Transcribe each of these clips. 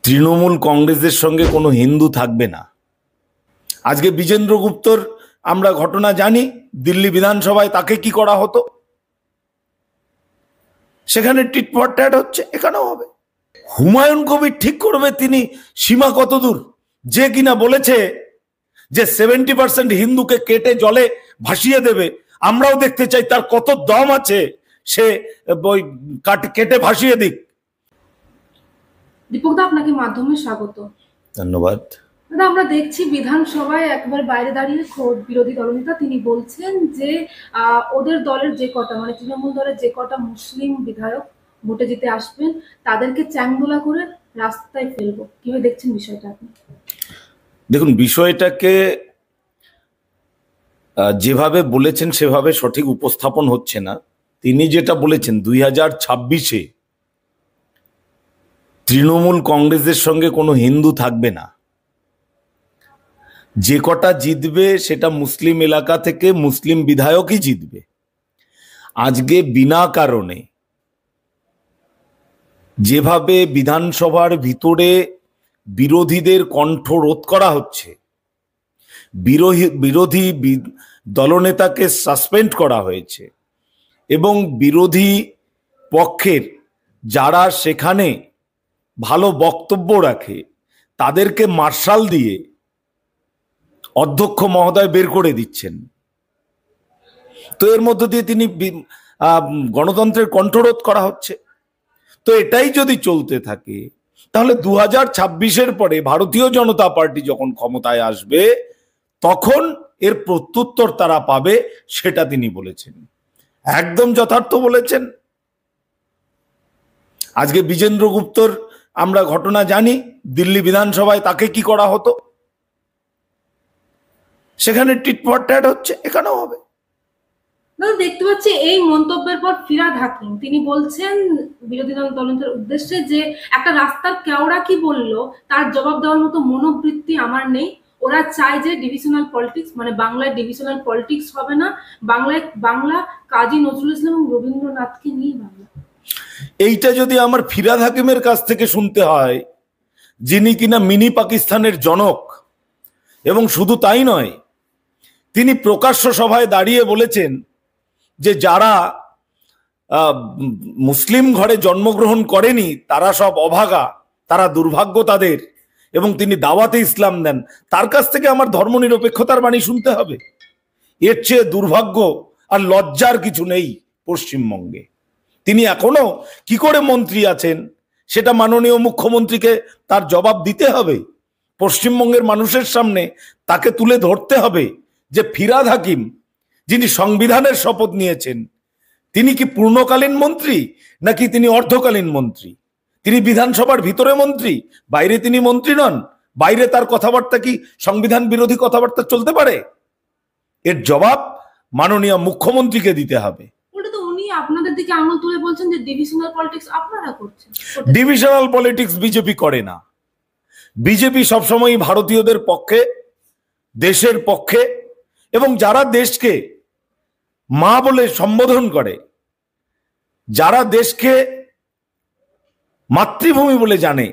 তৃণমূল কংগ্রেসের সঙ্গে কোনো হিন্দু থাকবে না। আজকে বিজেন্দ্র গুপ্তর আমরা ঘটনা জানি, দিল্লি বিধানসভায় তাকে কি করা হতো, সেখানে টিট ফর ট্যাট হচ্ছে, এখানেও হবে। হুমায়ুন কবির ঠিক করবে তিনি সীমা কতদূর, যে কিনা বলেছে যে 70% হিন্দুকে কেটে জলে ভাসিয়ে দেবে। আমরাও দেখতে চাই তার কত দম আছে, সে ওই কেটে ভাসিয়ে দিক। দীপকদা, আপনাকে মাধ্যমে স্বাগত। ধন্যবাদ। দাদা, আমরা দেখছি বিধানসভায় একবার বাইরে দাঁড়িয়ে বিরোধী দলনেতা তিনি বলছেন যে ওদের দলের যে কটা, মানে তৃণমূল দলের যে কটা মুসলিম বিধায়ক ভোটে জিতে আসবেন তাদেরকে চ্যাংদোলা করে রাস্তায় ফেলবো। কিভাবে দেখছেন বিষয়টা আপনি? দেখুন, বিষয়টাকে যেভাবে বলেছেন সেভাবে সঠিক উপস্থাপন হচ্ছে না। তিনি যেটা বলেছেন 2026-এ তৃণমূল কংগ্রেসের সঙ্গে কোনো হিন্দু থাকবে না, যে কটা জিতবে সেটা মুসলিম এলাকা থেকে মুসলিম বিধায়কই জিতবে। আজকে বিনা কারণে যেভাবে বিধানসভার ভিতরে বিরোধীদের কণ্ঠ রোধ করা হচ্ছে, বিরোধী দলনেতাকে সাসপেন্ড করা হয়েছে এবং বিরোধী পক্ষের যারা সেখানে ভালো বক্তব্য রাখে তাদেরকে মার্শাল দিয়ে অধ্যক্ষ মহোদয় বের করে দিচ্ছেন। তো এর মধ্য দিয়ে তিনি গণতন্ত্রের কণ্ঠরোধ করা হচ্ছে। তো এটাই যদি চলতে থাকে তাহলে 2026-এর পরে ভারতীয় জনতা পার্টি যখন ক্ষমতায় আসবে তখন এর প্রত্যুত্তর তারা পাবে, সেটা তিনি বলেছেন। একদম যথার্থ বলেছেন। আজকে বিজেন্দ্র গুপ্তর আমরা ঘটনা জানি, দিল্লি বিধানসভায় তাকে কি করা হতো, সেখানে টিট ফর ট্যাট হচ্ছে, এখানেও হবে। দেখতে পাচ্ছি এই মন্তব্যের পর ফিরহাদ হাকিম তিনি বলছেন বিরোধী দলনেতার উদ্দেশ্যে যে একটা রাস্তার কেওড়া কি বললো তার জবাব দেওয়ার মতো মনোবৃত্তি আমার নেই। ওরা চায় যে ডিভিশনাল পলিটিক্স, মানে বাংলায় ডিভিশনাল পলিটিক্স হবে না, বাংলা কাজী নজরুল ইসলাম এবং রবীন্দ্রনাথকে নিয়ে বাংলা। এইটা যদি আমার ফিরহাদ হাকিমের কাছ থেকে শুনতে হয়, যিনি কিনা মিনি পাকিস্তানের জনক, এবং শুধু তাই নয়, তিনি প্রকাশ্য সভায় দাঁড়িয়ে বলেছেন যে যারা মুসলিম ঘরে জন্মগ্রহণ করেনি তারা সব অভাগা, তারা দুর্ভাগ্য তাদের, এবং তিনি দাওয়াতে ইসলাম দেন। তার কাছ থেকে আমার ধর্মনিরপেক্ষতার বাণী শুনতে হবে? এর চেয়ে দুর্ভাগ্য আর লজ্জার কিছু নেই পশ্চিমবঙ্গে। তিনি এখনো কি করে মন্ত্রী আছেন সেটা মাননীয় মুখ্যমন্ত্রীকে তার জবাব দিতে হবে। পশ্চিমবঙ্গের মানুষের সামনে তাকে তুলে ধরতে হবে যে ফিরহাদ হাকিম, যিনি সংবিধানের শপথ নিয়েছেন, তিনি কি পূর্ণকালীন মন্ত্রী নাকি তিনি অর্ধকালীন মন্ত্রী? তিনি বিধানসভার ভিতরে মন্ত্রী, বাইরে তিনি মন্ত্রী নন। বাইরে তার কথাবার্তা কি সংবিধান বিরোধী কথাবার্তা চলতে পারে? এর জবাব মাননীয় মুখ্যমন্ত্রীকে দিতে হবে। আপনাদের দিকে আঙুল তুলে বলছেন যে ডিভিশনাল পলিটিক্স আপনারা করছেন। ডিভিশনাল পলিটিক্স বিজেপি করে না। বিজেপি সবসময় ভারতীয়দের পক্ষে, দেশের পক্ষে, এবং যারা দেশকে মা বলে সম্বোধন করে, যারা দেশকে মাতৃভূমি বলে জানে,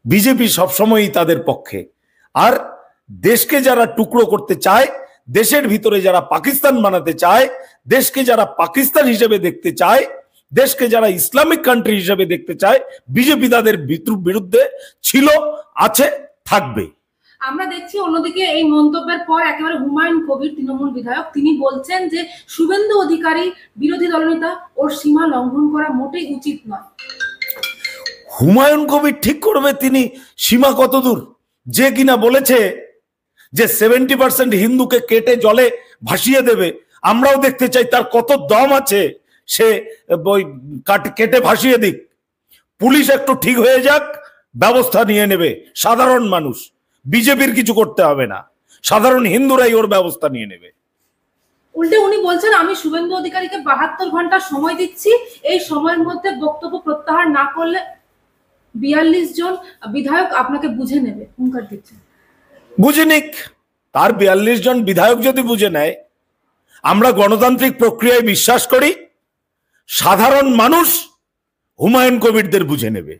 বিজেপি সবসময়ই তাদের পক্ষে। আর দেশকে যারা টুকরো করতে চায়, দেশের ভিতরে যারা পাকিস্তান বানাতে চায়, দেশকে যারা পাকিস্তান হিসেবে দেখতে চায়, দেশকে যারা ইসলামিক কান্ট্রি হিসেবে দেখতে চায়, বিজেপি তাদের বিরুদ্ধে ছিল, আছে, থাকবে। আমরা দেখছি অন্যদিকে এই মন্তব্যের পর একেবারে হুমায়ুন কবির, তৃণমূল বিধায়ক, তিনি বলছেন যে শুভেন্দু অধিকারী বিরোধী দলনেতা, ওর সীমা লঙ্ঘন করা মোটেই উচিত নয়। হুমায়ুন কবির ঠিক করবে তিনি সীমা কতদূর, যে কিনা বলেছে যে 70% হিন্দুকে কেটে জলে ভাসিয়ে দেবে। আমরাও দেখতে চাই তার কত দম আছে, সে ওই কেটে ভাসিয়ে দিক। পুলিশ একটু ঠিক হয়ে যাক, ব্যবস্থা নিয়ে নেবে সাধারণ মানুষ। বিজেপির কিছু করতে হবে না, সাধারণ হিন্দুরাই ওর ব্যবস্থা নিয়ে নেবে। উল্টে উনি বলছেন আমি শুভেন্দু অধিকারীকে 72 ঘন্টা সময় দিচ্ছি, এই সময়ের মধ্যে বক্তব্য প্রত্যাহার না করলে 42 জন বিধায়ক আপনাকে বুঝে নেবে, হুঙ্কার দিচ্ছেন। বুঝে নিক, তার 42 জন বিধায়ক যদি বুঝে নেয়। আমরা গণতান্ত্রিক প্রক্রিয়ায় বিশ্বাস করি, সাধারণ মানুষ হুমায়ুন কবিরদের বুঝে নেবে।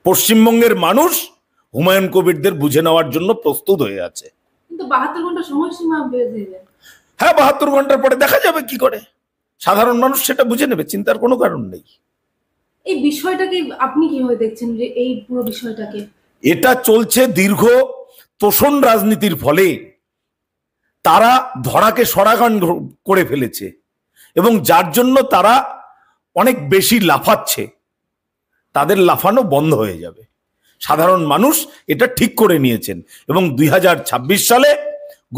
পশ্চিমবঙ্গের মানুষ হুমায়ুন কবিরদের বুঝে নেওয়ার জন্য প্রস্তুত হয়ে আছে। কিন্তু 72 ঘন্টা সময়সীমা বেঁধে দেন। হ্যাঁ, 72 ঘন্টার পরে দেখা যাবে কি করে, সাধারণ মানুষ সেটা বুঝে নেবে, চিন্তার কোনো কারণ নেই। এই বিষয়টাকে আপনি কিভাবে দেখছেন, যে এই পুরো বিষয়টাকে? এটা চলছে দীর্ঘ তোষণ রাজনীতির ফলে তারা ধরাকে সরাগান করে ফেলেছে এবং যার জন্য তারা অনেক বেশি লাফাচ্ছে। তাদের লাফানো বন্ধ হয়ে যাবে, সাধারণ মানুষ এটা ঠিক করে নিয়েছেন এবং 2026 সালে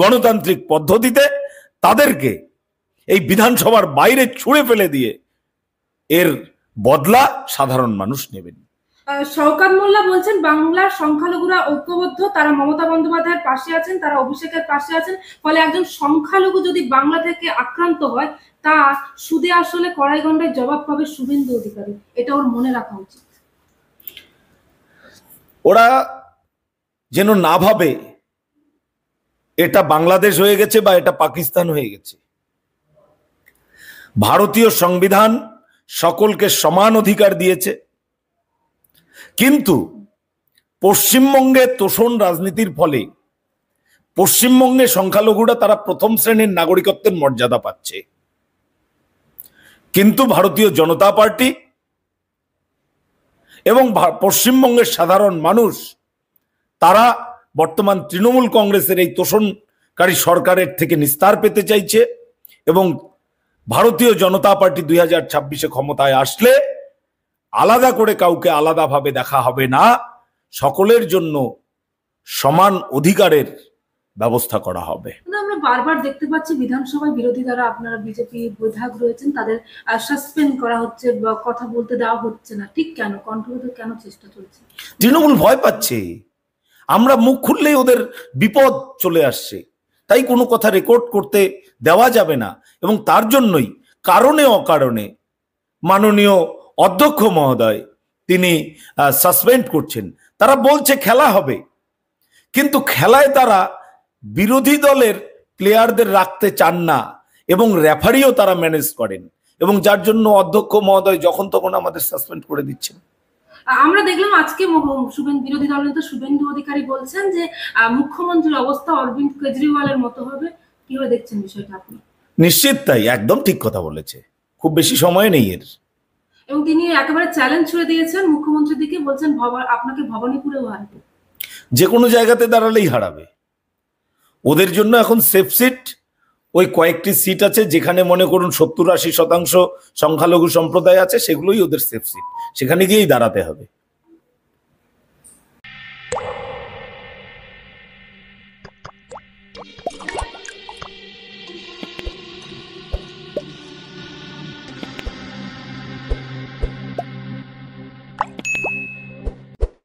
গণতান্ত্রিক পদ্ধতিতে তাদেরকে এই বিধানসভার বাইরে ছুঁড়ে ফেলে দিয়ে এর বদলা সাধারণ মানুষ নেবেন। শওকত মোল্লা বলছেন বাংলার সংখ্যালঘুরা ঐক্যবদ্ধ, তারা মমতা বন্দ্যোপাধ্যায়ের পাশে আছেন, তারা অভিষেকের পাশে আছেন, ফলে একজন সংখ্যালঘু যদি বাংলা থেকে আক্রান্ত হয় তা সুদে আসলে কড়াইগন্ডায় জবাব পাবে শুভেন্দু অধিকারী, এটা ওর মনে রাখা উচিত। ওরা যেন না ভাবে এটা বাংলাদেশ হয়ে গেছে বা এটা পাকিস্তান হয়ে গেছে। ভারতীয় সংবিধান সকলকে সমান অধিকার দিয়েছে, কিন্তু পশ্চিমবঙ্গে তোষণ রাজনীতির ফলে পশ্চিমবঙ্গে সংখ্যালঘুরা তারা প্রথম শ্রেণীর নাগরিকত্বের মর্যাদা পাচ্ছে, কিন্তু ভারতীয় জনতা পার্টি এবং পশ্চিমবঙ্গের সাধারণ মানুষ তারা বর্তমান তৃণমূল কংগ্রেসের এই তোষণকারী সরকারের থেকে নিস্তার পেতে চাইছে এবং ভারতীয় জনতা পার্টি 2026-এ ক্ষমতায় আসলে আলাদা করে কাউকে আলাদাভাবে দেখা হবে না, সকলের জন্য সমান অধিকারের ব্যবস্থা করা হবে। আমরা বারবার দেখতে পাচ্ছি বিধানসভায় বিরোধী দ্বারা, আপনারা বিজেপি বিধায়ক রয়েছেন, তাদের সাসপেন্ড করা হচ্ছে বা কথা বলতে দেওয়া হচ্ছে না, ঠিক কেন? কন্ট্রোলের কেন চেষ্টা চলছে? তৃণমূল ভয় পাচ্ছে, আমরা মুখ খুললেই ওদের বিপদ চলে আসছে, তাই কোনো কথা রেকর্ড করতে দেওয়া যাবে না এবং তার জন্যই কারণে অকারণে মাননীয় অধ্যক্ষ মহোদয় তিনি সাসপেন্ড করছেন। তারা বলছে খেলা হবে, কিন্তু খেলায় তারা বিরোধী দলের প্লেয়ারদের রাখতে চান না এবং রেফারিও তারা ম্যানেজ করেন এবং যার জন্য অধ্যক্ষ মহোদয় যখন তখন আমাদের সাসপেন্ড করে দিচ্ছেন। আমরা দেখলাম আজকে বিরোধী দলনেতা শুভেন্দু অধিকারী বলছেন যে মুখ্যমন্ত্রীর অবস্থা অরবিন্দ কেজরিওয়ালের মতো হবে, কিভাবে দেখছেন বিষয়টা আপনি? নিশ্চিত তাই, একদম ঠিক কথা বলেছে, খুব বেশি সময় নেই এর। এবং তিনি একেবারে চ্যালেঞ্জ ছুড়ে দিয়েছেন মুখ্যমন্ত্রীর দিকে, বলছেন আপনাকে ভবানীপুরেও হারাবে, যে কোনো জায়গাতে দাঁড়ালেই হারাবে। ওদের জন্য এখন সেফ সিট ওই কয়েকটি সিট আছে যেখানে মনে করুন 70-80% সংখ্যালঘু সম্প্রদায় আছে, সেগুলোই ওদের সেফ সিট, সেখানে গিয়েই দাঁড়াতে হবে।